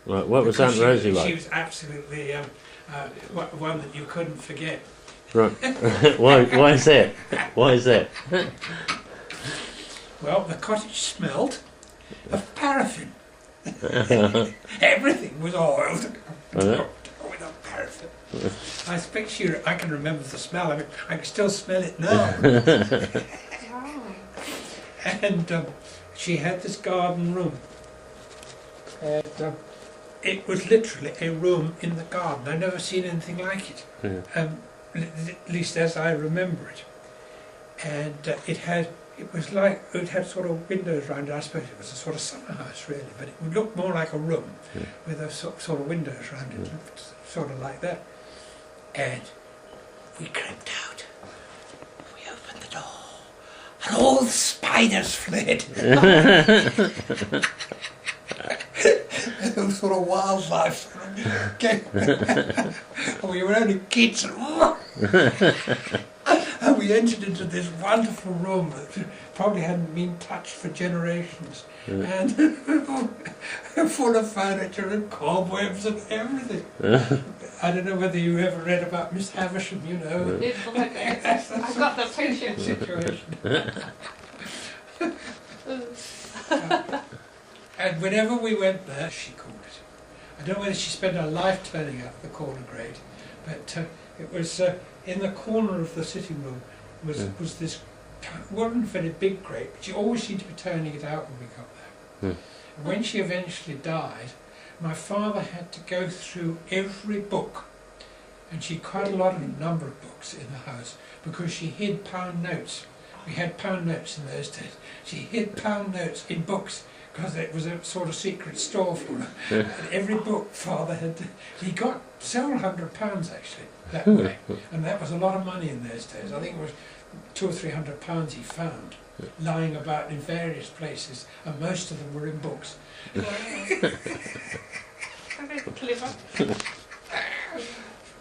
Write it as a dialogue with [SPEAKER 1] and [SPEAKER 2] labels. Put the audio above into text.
[SPEAKER 1] Right, what was Aunt Rosie like?
[SPEAKER 2] She was absolutely one that you couldn't forget.
[SPEAKER 1] Right. Why is that? Why is that?
[SPEAKER 2] Well, the cottage smelled of paraffin. Everything was oiled with paraffin. I expect I can remember the smell. I mean, I can still smell it now. And she had this garden room. And it was literally a room in the garden. I've never seen anything like it.
[SPEAKER 1] Yeah.
[SPEAKER 2] At least as I remember it. And it had sort of windows around it. I suppose it was a sort of summer house really, but it would look more like a room with a sort of windows around it, sort of like that. And we crept out. We opened the door, and all the spiders fled. Those sort of wildlife. And we were only kids. And we entered into this wonderful room that probably hadn't been touched for generations, and full of furniture and cobwebs and everything. I don't know whether you ever read about Miss Havisham, you know.
[SPEAKER 3] It's like that. I've got the picture.
[SPEAKER 2] Situation. And whenever we went there, she called it. I don't know whether she spent her life turning up the corner grate, but it was in the corner of the sitting room was this, wasn't a very big grate, but she always seemed to be turning it out when we got there. And when she eventually died, my father had to go through every book, and she had quite a number of books in the house, because she hid pound notes. We had pound notes in those days. She hid pound notes in books, because it was a sort of secret store for her. And every book Father had, he got several £100 actually that way, and that was a lot of money in those days. I think it was £200 or £300 he found lying about in various places, and most of them were in books.
[SPEAKER 3] Very clever.